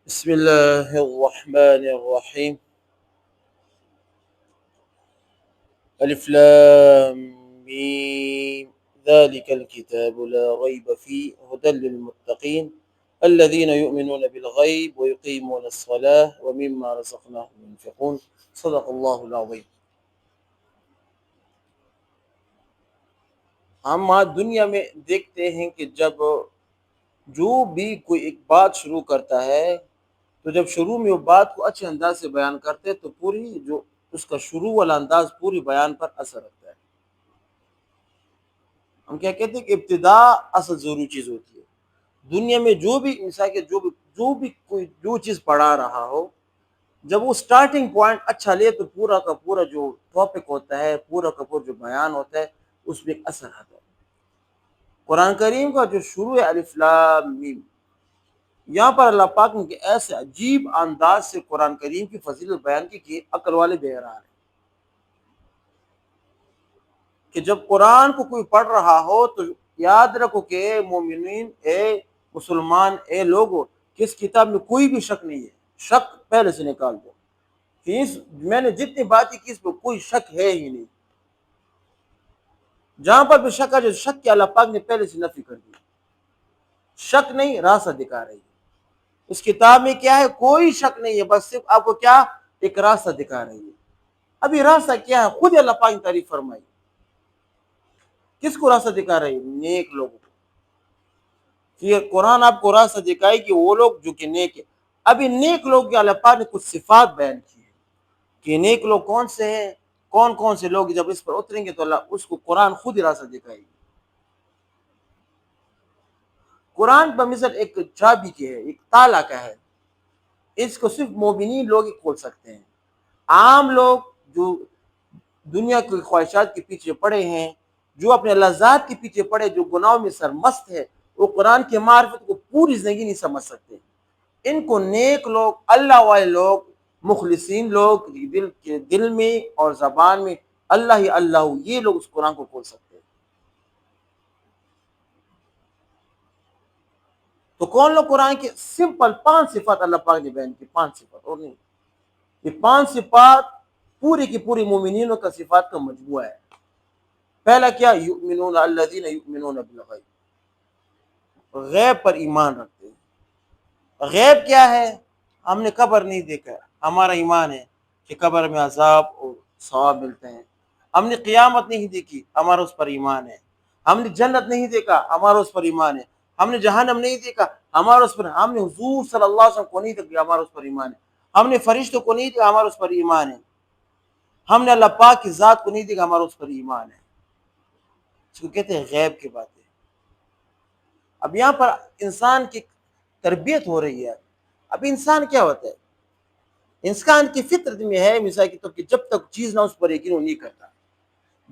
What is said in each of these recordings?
بسم الله الرحمن الرحيم. ألف لام ميم ذلك الكتاب لا ريب فيه هدى للمتقين الذين يؤمنون بالغيب ويقيمون الصلاة ومما رزقناهم ينفقون. صدق الله العظيم. ہم آج دنیا میں دیکھتے ہیں کہ جب جو بھی کوئی ایک بات شروع کرتا ہے تو جب شروع میں وہ بات کو اچھے انداز سے بیان کرتے تو پوری جو اس کا شروع والا انداز پوری بیان پر اثر رکھتا ہے. ہم کیا کہتے ہیں کہ ابتدا اصل ضروری چیز ہوتی ہے. دنیا میں جو بھی انسان کے جو بھی کوئی جو چیز پڑھا رہا ہو، جب وہ سٹارٹنگ پوائنٹ اچھا لے تو پورا کا پورا جو ٹاپک ہوتا ہے، پورا کا پورا جو بیان ہوتا ہے، اس میں ایک اثر آتا ہے. قرآن کریم کا جو شروع ہے الف لام میم، یہاں پر اللہ پاک نے ایسے عجیب انداز سے قرآن کریم کی فضیلت بیان کی کہ عقل والے بے قرار ہیں. کہ جب قرآن کو کوئی پڑھ رہا ہو تو یاد رکھو کہ مومنین، اے مسلمان، اے لوگو، کہ اس کتاب میں کوئی بھی شک نہیں ہے. شک پہلے سے نکال دو کہ میں نے جتنی باتیں کی اس پہ کوئی شک ہے ہی نہیں. جہاں پر بھی شک ہے، جو شک کے اللہ پاک نے پہلے سے نفی کر دی. شک نہیں، راستہ دکھا رہی ہے. اس کتاب میں کیا ہے؟ کوئی شک نہیں ہے، بس صرف آپ کو کیا ایک راستہ دکھا رہی ہے. ابھی راستہ کیا ہے؟ خود اللہ پاک نے تعریف فرمائی. کس کو راستہ دکھا رہی ہے؟ نیک لوگوں کو. یہ قرآن آپ کو راستہ دکھائے کہ وہ لوگ جو کہ نیک ہے. ابھی نیک لوگ کے اللہ پاک نے کچھ صفات بیان کی ہے کہ نیک لوگ کون سے ہیں، کون کون سے لوگ. جب اس پر اتریں گے تو اللہ اس کو قرآن خود ہی راستہ دکھائے گی. قرآن پر مثل ایک چابی کی ہے، ایک تالا کا ہے. اس کو صرف مومنین لوگ ہی کھول سکتے ہیں. عام لوگ جو دنیا کی خواہشات کے پیچھے پڑے ہیں، جو اپنے لذات کے پیچھے پڑے، جو گناہوں میں سرمست ہے، وہ قرآن کی معرفت کو پوری زندگی نہیں سمجھ سکتے. ان کو نیک لوگ، اللہ والے لوگ، مخلصین لوگ، دل میں اور زبان میں اللہ ہی اللہ ہو، یہ لوگ اس قرآن کو کھول سکتے ہیں. تو کون لوگ؟ قرآن کی سمپل 5 صفات اللہ پاک نے بیان کی. 5 صفات اور نہیں. یہ 5 صفات پوری کی پوری مومنینوں کا صفات کا مجموعہ ہے. پہلا کیا؟ یؤمنون الذین یؤمنون بالغیب، غیب پر ایمان رکھتے ہیں. غیب کیا ہے؟ ہم نے قبر نہیں دیکھا، ہمارا ایمان ہے کہ قبر میں عذاب اور ثواب ملتے ہیں. ہم نے قیامت نہیں دیکھی، ہمارا اس پر ایمان ہے. ہم نے جنت نہیں دیکھا، ہمارا اس پر ایمان ہے. ہم نے جہنم نہیں دیکھا، ہمارا اس پر. ہم نے حضور صلی اللہ علیہ وسلم کو نہیں دیکھا، ہمارا اس پر ایمان ہے. ہم نے فرشتوں کو نہیں دیکھا، ہمارا اس پر ایمان ہے. ہم نے اللہ پاک کی ذات کو نہیں دیکھا، ہمارا اس پر ایمان ہے. اس کو کہتے ہیں غیب کی باتیں. اب یہاں پر انسان کی تربیت ہو رہی ہے. اب انسان کیا ہوتا ہے؟ انسان کی فطرت میں ہے مثال کے طور کہ جب تک چیز نہ اس پر یقین وہ نہیں کرتا.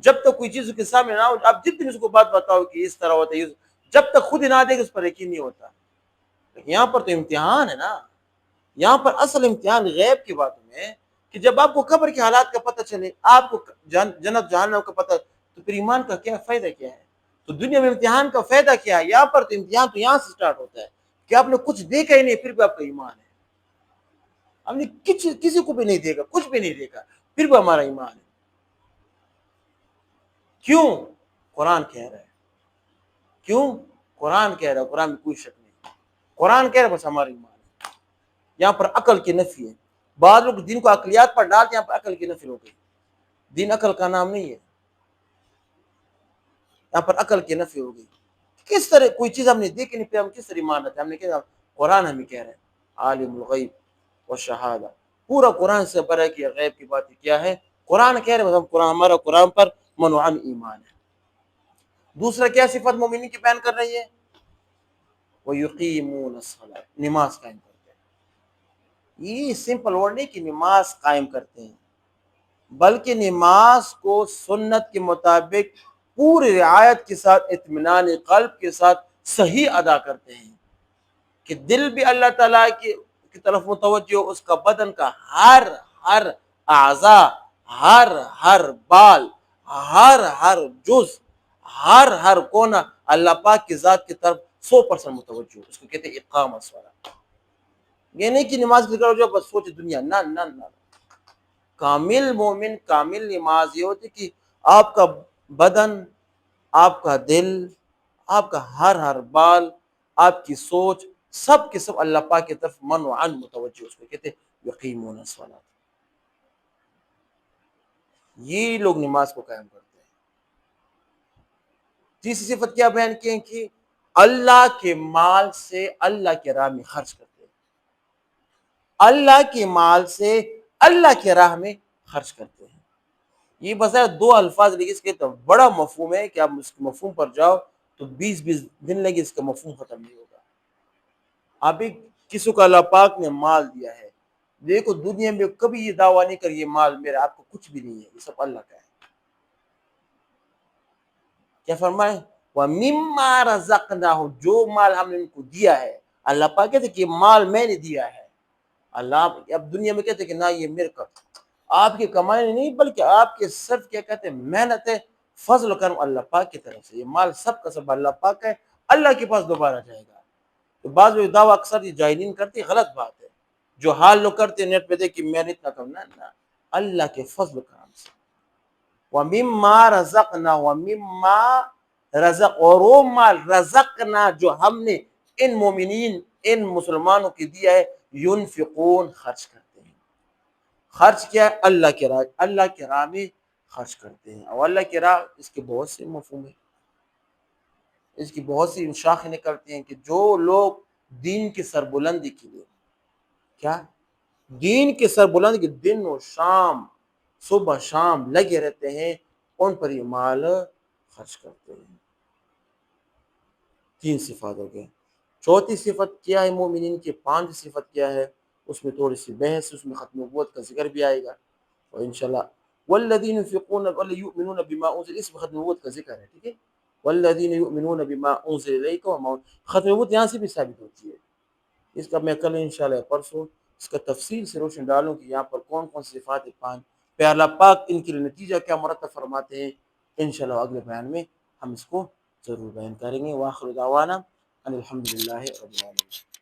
جب تک کوئی چیز اس کے سامنے نہ ہو، آپ جتنی اس کو بات بتاؤ کہ اس طرح ہوتا ہے، جب تک خود ہی نہ دے گا اس پر یقین نہیں ہوتا. لیکن یہاں پر تو امتحان ہے نا. یہاں پر اصل امتحان غیب کی باتوں میں ہے کہ جب آپ کو قبر کے حالات کا پتہ چلے، آپ کو جنت جہنم کا پتہ، تو پھر ایمان کا کیا فائدہ کیا ہے؟ تو دنیا میں امتحان کا فائدہ کیا ہے؟ یہاں پر تو امتحان تو یہاں سے سٹارٹ ہوتا ہے کہ آپ نے کچھ دیکھا ہی نہیں، پھر بھی آپ کا ایمان ہے. ہم نے کسی کو بھی نہیں دیکھا، کچھ بھی نہیں دیکھا، پھر بھی ہمارا ایمان ہے. کیوں؟ قرآن کہہ رہا ہے. کیوں؟ قرآن کہہ رہا ہے. قرآن میں کوئی شک نہیں. قرآن کہہ رہا ہے، بس ہمارا ایمان ہے. یہاں پر عقل کی نفی ہے. بعض لوگ دین کو عقلیات پر ڈالتے ہیں، یہاں پر عقل کی نفی ہو گئی. دین عقل کا نام نہیں ہے، یہاں پر عقل کی نفی ہو گئی. کس طرح کوئی چیز ہم نے دیکھی نہیں، پھر ہم کس طرح مان رہتے ہیں؟ ہم نے کہا قرآن ہمیں کہہ رہے ہیں عالم الغیب والشہادہ. پورا قرآن سے برا کہ غیب کی باتیں کیا ہے. قرآن کہہ رہے ہیں، ہم قرآن، ہمارا قرآن پر منوعن ایمان ہے. دوسرا کیا صفت مومنین کی بیان کر رہی ہے؟ وَيُقِيمُونَ الصَّلَاةَ، نماز قائم کرتے ہیں. یہ سمپل ورڈ نہیں کہ نماز قائم کرتے ہیں، بلکہ نماز کو سنت کے مطابق پوری رعایت کے ساتھ، اطمینان قلب کے ساتھ صحیح ادا کرتے ہیں. کہ دل بھی اللہ تعالیٰ کی طرف متوجہ ہو، اس کا بدن کا ہر اعضاء، ہر بال، ہر جز، ہر کونا اللہ پاک کی ذات کی طرف 100% متوجہ ہو. اس کو کہتے ہیں اقام الصلاۃ. یہ نہیں کہ نماز کرو جو بس سوچ دنیا، نہ نہ نہ، کامل مومن کامل نماز یہ ہوتی کہ آپ کا بدن، آپ کا دل، آپ کا ہر بال، آپ کی سوچ، سب کے سب اللہ پاک کی طرف من و عن متوجہ، اس کو کہتے ہیں یقیمون الصلاۃ، یہ لوگ نماز کو قائم کرتے ہیں۔ تیسری صفت کیا بیان کی کہ اللہ کے مال سے اللہ کے راہ میں خرچ کرتے ہیں، اللہ کے مال سے اللہ کے راہ میں خرچ کرتے ہیں۔ یہ بظاہر دو الفاظ لیکن اس کے تو بڑا مفہوم ہے کہ آپ اس کے مفہوم پر جاؤ تو 20 دن لگے اس کا مفہوم ختم نہیں ہوگا۔ ابھی کسی کو اللہ پاک نے مال دیا ہے، دیکھو دنیا میں کبھی یہ دعویٰ نہیں کر یہ مال میرا، آپ کو کچھ بھی نہیں ہے، یہ سب اللہ کا ہے۔ کیا فرمائے؟ وَمِمَّا رَزَقْنَاهُ، جو مال ہم نے ان کو دیا ہے، اللہ پاک کہتے کہ یہ مال میں نے دیا ہے۔ اللہ اب دنیا میں کہتے کہ نہ یہ میرے کا، آپ کی کمائی نہیں بلکہ آپ کے صرف کیا کہتے ہیں محنت ہے، فضل و کرم اللہ پاک کی طرف سے، یہ مال سب کا سب اللہ پاک کا ہے، اللہ کے پاس دوبارہ جائے گا۔ تو بعض لوگ دعویٰ اکثر یہ جاہلین کرتے ہیں، غلط بات ہے، جو حال لوگ کرتے ہیں نیٹ پہ دیکھ کہ میں نے اتنا کم، نہ اللہ کے فضل و کرم سے۔ وَمِمَّا رَزَقْنَا، وَمِمَّا رزق، اور وہ مال رزقنا جو ہم نے ان مومنین ان مسلمانوں کی دیا ہے، ينفقون، خرچ کرتے ہیں۔ خرچ کیا ہے؟ اللہ کے راہ میں خرچ کرتے ہیں۔ اور اللہ کی راہ اس کے بہت سے مفہوم ہیں، اس کی بہت سی شاخیں نکلتی ہیں کہ جو لوگ دین کی سربلندی کے لیے، کیا دین کے سربلندی کے دن و شام، صبح شام لگے رہتے ہیں، ان پر یہ مال خرچ کرتے ہیں۔ 3 صفات ہو گئے۔ چوتھی صفت کیا ہے مومنین کی؟ 5 صفت کیا ہے؟ اس میں تھوڑی سی بحث، اس میں ختم نبوت کا ذکر بھی آئے گا، اور انشاءاللہ والذین ينفقون وَلَيُؤْمِنُونَ بِمَا أُنزِلَ، اس میں ختم نبوت کا ذکر ہے، ٹھیک ہے؟ والذین یؤمنون بما انزل الیک وما، ختم نبوت یہاں سے بھی ثابت ہوتی ہے۔ اس کا میں کل انشاءاللہ پرسوں اس کا تفصیل سے روشن ڈالوں کہ یہاں پر کون کون سی صفات 5 پہ اللہ پاک ان کے لیے نتیجہ کیا مرتب فرماتے ہیں، انشاءاللہ اگلے بیان میں ہم اس کو ضرور بیان کریں گے۔ وآخر دعوانا ان الحمدللہ رب العالمین۔